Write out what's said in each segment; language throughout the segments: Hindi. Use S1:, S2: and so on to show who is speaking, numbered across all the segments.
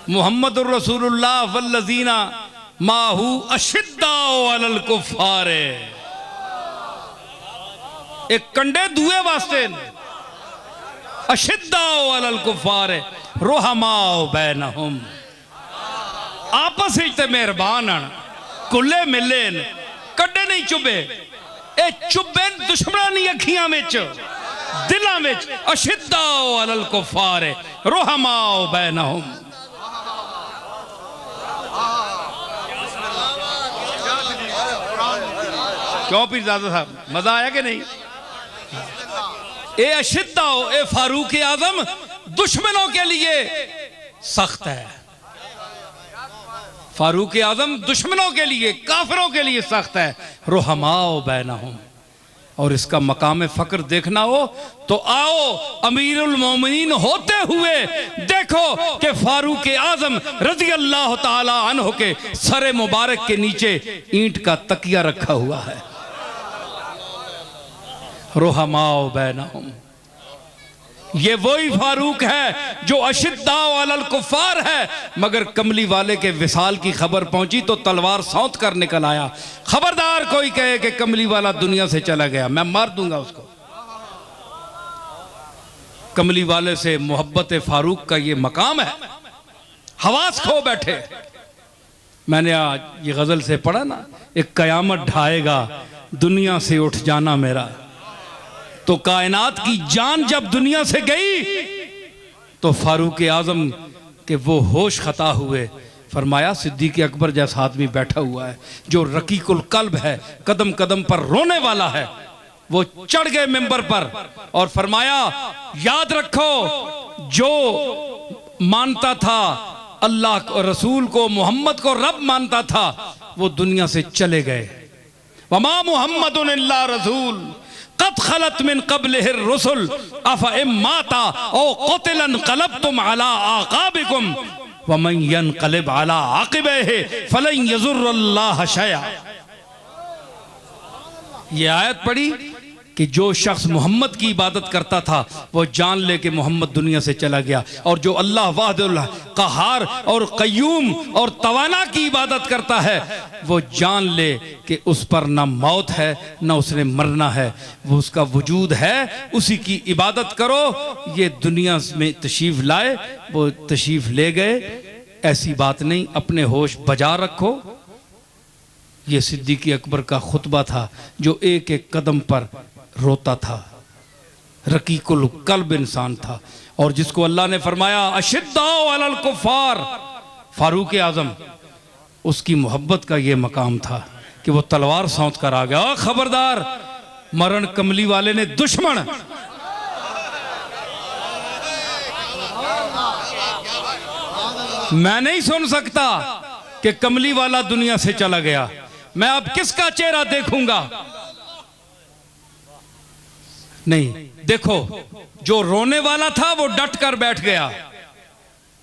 S1: मुहम्मदुर रसूलुल्लाह वल्लज़ीना माहू अशिद्दाउ अलल कुफ़ार। एक कंडे दुए वास्ते अशिद्दाउ अलल कुफ़ार रुहमाउ बैनहुम, आपस ते मेहरबान हन, कुल्ले मिले कड्डे नहीं चुबे। ए चुबे दुश्मनां दी अखियां विच दिलां विच। अशिद्दाउ अलल कुफ़ार रुहमाउ बैनहुम। क्यों पीरजादा साहब, मजा आया कि नहीं? ए अशिद्दाउ ए फारूक आजम दुश्मनों के लिए सख्त है। फारूक आजम दुश्मनों के लिए, काफिरों के लिए सख्त है। रुहमाओ बैनहुम। और इसका मकाम फक्र देखना हो तो आओ अमीरुल मोमिनीन होते हुए देखो कि फारूक आजम रजी अल्लाह ताला अन्हु के सरे मुबारक के नीचे ईंट का तकिया रखा हुआ है। रुहमाओ बैनहुम। ये वही फारूक है जो अशिद्दाउ अलल कुफ़ार है, मगर कमली वाले के विसाल की खबर पहुंची तो तलवार सौंत कर निकल आया। खबरदार कोई कहे कि कमली वाला दुनिया से चला गया, मैं मार दूंगा उसको। कमली वाले से मोहब्बत फारूक का ये मकाम है। हवास खो बैठे। मैंने आज ये गजल से पढ़ा ना, एक कयामत ढाएगा दुनिया से उठ जाना मेरा। तो कायनात की जान जब दुनिया से गई तो फारूक आजम के वो होश खता हुए। फरमाया सिद्दीक़ अकबर जैसा आदमी बैठा हुआ है जो रकीकुल कल्ब है, कदम कदम पर रोने वाला है। वो चढ़ गए मिंबर पर और फरमाया याद रखो, जो मानता था अल्लाह को, रसूल को, मोहम्मद को रब मानता था, वो दुनिया से चले गए। वमा मुहम्मदुन इल्ला रसूल क़द खलत मिन क़ब्लिहिर रुसुल अफ़ इम माता औ क़ुतिला इन्क़लबतुम अला आक़ाबिकुम व मन यन्क़लिब अला आक़िबैहि फ़लन यज़ुर्रल्लाह शयअ। ये आयत पढ़ी कि जो शख्स मोहम्मद की इबादत करता था वो जान ले कि मोहम्मद दुनिया से चला गया, और जो अल्लाह वाहिदुल क़हार और क़य्यूम और तवाना की इबादत करता है वो जान ले कि उस पर ना मौत है ना उसने मरना है, वो उसका वजूद है, उसी की इबादत करो। ये दुनिया में तशरीफ़ लाए, वो तशरीफ़ ले गए, ऐसी बात नहीं, अपने होश बजा रखो। ये सिद्दीक़ अकबर का खुतबा था जो एक एक कदम पर रोता था, रकीकुल कल्ब इंसान था, और जिसको अल्लाह ने फरमाया अशिद्दाउ अलल कुफ़ार, फारूक आजम, उसकी मोहब्बत का ये मकाम था कि वो तलवार सौंत कर आ गया। खबरदार, मरण कमली वाले ने दुश्मन। मैं नहीं सुन सकता कि कमली वाला दुनिया से चला गया, मैं अब किसका चेहरा देखूंगा? नहीं, देखो जो रोने वाला था वो डट कर बैठ गया।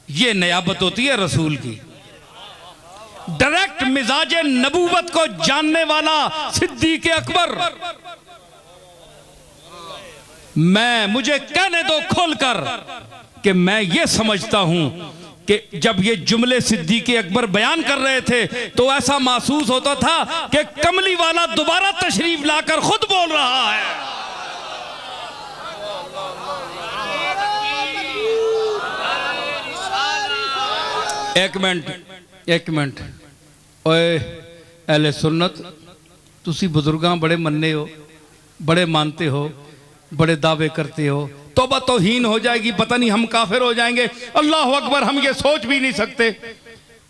S1: ये नियाबत होती है रसूल की। डायरेक्ट मिजाजे नबूवत को जानने वाला सिद्दीक़ अकबर। मुझे कहने दो खोलकर कि मैं ये समझता हूं कि जब ये जुमले सिद्दीक़ अकबर बयान कर रहे थे तो ऐसा महसूस होता था कि कमली वाला दोबारा तशरीफ लाकर खुद बोल रहा है। एक मिनट ओए अहले सुन्नत, तुसी बुजुर्गां बड़े मन्ने हो, बड़े मानते हो, बड़े दावे करते हो, तौबा तौहीन हो जाएगी, पता नहीं हम काफिर हो जाएंगे, अल्लाह अकबर, हम ये सोच भी नहीं सकते।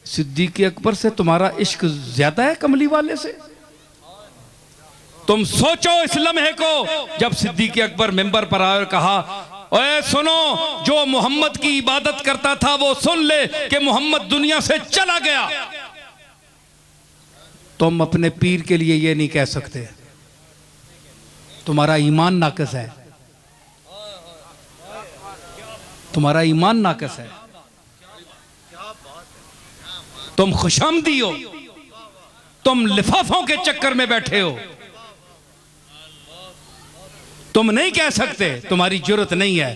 S1: सिद्दीक़ अकबर से तुम्हारा इश्क ज्यादा है कमली वाले से? तुम सोचो इस लम्हे को जब सिद्दीक़ अकबर मिंबर पर आए और कहा ओए सुनो, जो मोहम्मद की इबादत करता था वो सुन ले कि मोहम्मद दुनिया से चला गया। तुम अपने पीर के लिए ये नहीं कह सकते, तुम्हारा ईमान नाक़िस है, तुम्हारा ईमान नाक़िस है, तुम खुशामदी हो, तुम लिफाफों के चक्कर में बैठे हो, तुम नहीं कह सकते, तुम्हारी जुर्रत नहीं है।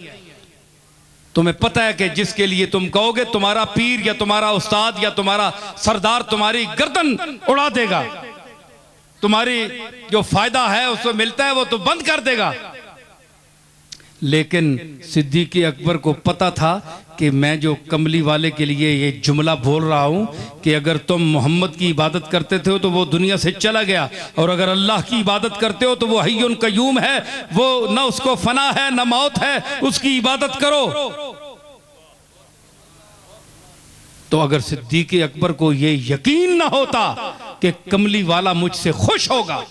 S1: तुम्हें पता है कि जिसके लिए तुम कहोगे तुम्हारा पीर या तुम्हारा उस्ताद या तुम्हारा सरदार तुम्हारी गर्दन उड़ा देगा, तुम्हारी जो फायदा है उसको मिलता है वो तो बंद कर देगा। लेकिन सिद्दीक़ अकबर को पता था कि मैं जो कमली वाले के लिए ये जुमला बोल रहा हूं कि अगर तुम मोहम्मद की इबादत करते थे तो वो दुनिया से चला गया, और अगर अल्लाह की इबादत करते हो तो वो हय्युन कय्यूम है, वो ना उसको फना है ना मौत है, उसकी इबादत करो। तो अगर सिद्दीक़ अकबर को ये यकीन ना होता कि कमली वाला मुझसे खुश होगा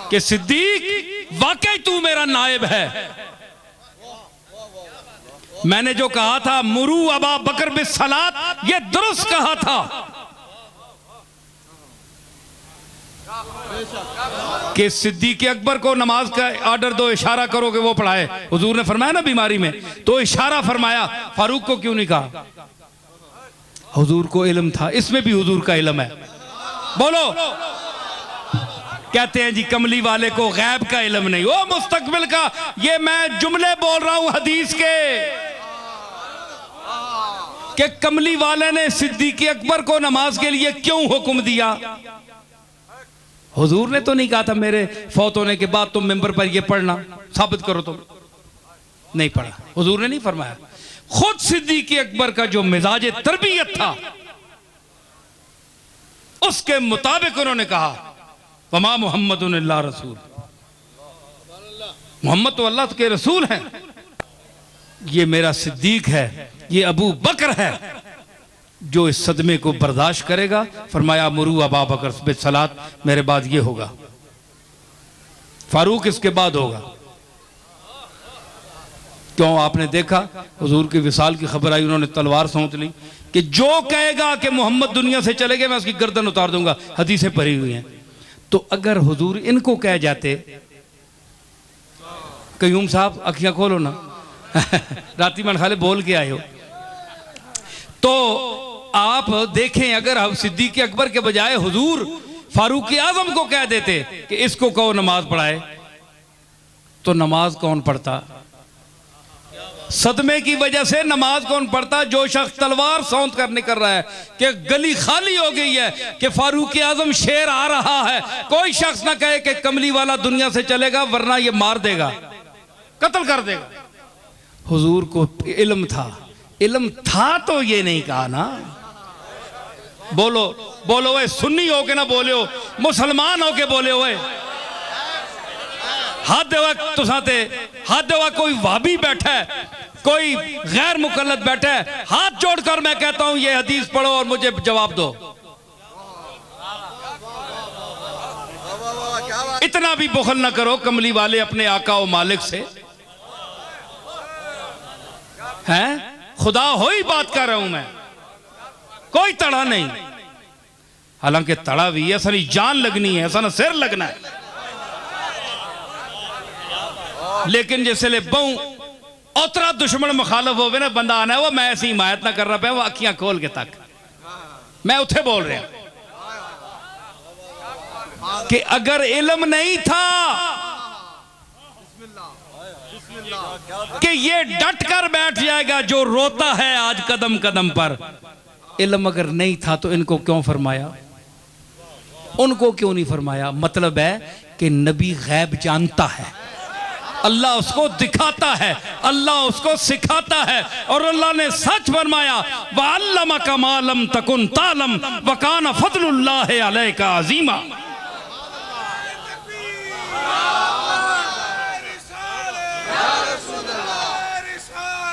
S1: कि सिद्दीक वाकई तू मेरा नायब है, मैंने जो कहा था मुरू अबा बकर बिस्सलात, ये दुरुस्त कहा था कि सिद्दीक़ अकबर को नमाज का आर्डर दो, इशारा करो कि वो पढ़ाए। हुजूर ने फरमाया ना बीमारी में, तो इशारा फरमाया। फारूक को क्यों नहीं कहा? हुजूर को इल्म था, इसमें भी हुजूर का इल्म है। बोलो। कहते हैं जी कमली वाले को गैब का इल्म नहीं, वो मुस्तकबिल का। ये मैं जुमले बोल रहा हूं हदीस के कि कमली वाले ने सिद्दीक़ अकबर को नमाज के लिए क्यों हुक्म दिया। हुजूर ने तो नहीं कहा था मेरे फौत होने के बाद तुम मिंबर पर ये पढ़ना, साबित करो। तुम नहीं पढ़ा, हुजूर ने नहीं फरमाया। खुद सिद्दीक़ अकबर का जो मिजाज तरबियत था उसके मुताबिक उन्होंने कहा वमा मुहम्मदुन इल्ला रसूल, मोहम्मद तो अल्लाह के रसूल हैं, ये मेरा सिद्दीक है, ये अबू बकर है जो इस सदमे को बर्दाश्त करेगा। फरमाया मुरू अबा बकर बिस्सलात, मेरे बाद ये होगा, फारूक इसके बाद होगा। क्यों? आपने देखा हुजूर की विसाल की खबर आई, उन्होंने तलवार सौंप ली कि जो कहेगा कि मोहम्मद दुनिया से चले गए मैं उसकी गर्दन उतार दूंगा। हदीसें पढ़ी हुई हैं। तो अगर हुजूर इनको कह जाते, कयूम साहब अखियां खोलो ना राती मन खाले बोल के आए हो, तो आप देखें अगर हम सिद्दीक़ अकबर के बजाय हुजूर फारूक आजम को कह देते कि इसको कहो नमाज पढ़ाए, तो नमाज कौन पढ़ता? सदमे की वजह से नमाज कौन पढ़ता? जो शख्स तलवार सौंध कर निकल रहा है कि गली खाली हो गई है कि फारूक आजम शेर आ रहा है, कोई शख्स ना कहे कि कमली वाला दुनिया से चलेगा वरना ये मार देगा, कत्ल कर देगा। हुजूर को इल्म था, इल्म था तो ये नहीं कहा ना। बोलो बोलो, वे सुन्नी हो के ना बोले हो, मुसलमान हो के बोले हुए। हाथ देवा तुसाते, हाथ देवा कोई वाबी बैठा है, कोई गैर मुकल्लद बैठा है, हाथ जोड़कर मैं कहता हूं ये हदीस पढ़ो और मुझे जवाब दो। इतना भी बुखल ना करो कमली वाले अपने आका और मालिक से, हैं? खुदा हो ही बात कर रहा हूं मैं, कोई तड़ा नहीं। हालांकि तड़ा भी है, ऐसा नहीं जान लगनी है, ऐसा ना सिर लगना है। लेकिन जैसे ले बहु उतरा दुश्मन मुखालफ हो ना बंदा आना है, वो मैं ऐसी हिमायत ना कर रहा पे, वो अखियां खोल के तक मैं उठे बोल रहा कि अगर इल्म नहीं था कि ये डट कर बैठ जाएगा जो रोता है आज कदम कदम पर, इल्म अगर नहीं था तो इनको क्यों फरमाया, उनको क्यों नहीं फरमाया? मतलब है कि नबी गैब जानता है, अल्लाह उसको दिखाता है, अल्लाह उसको सिखाता है, और अल्लाह ने सच फरमाया वअल्लमका मा लम तकुन तालम वकान फज़लुल्लाहि अलैका अज़ीमा।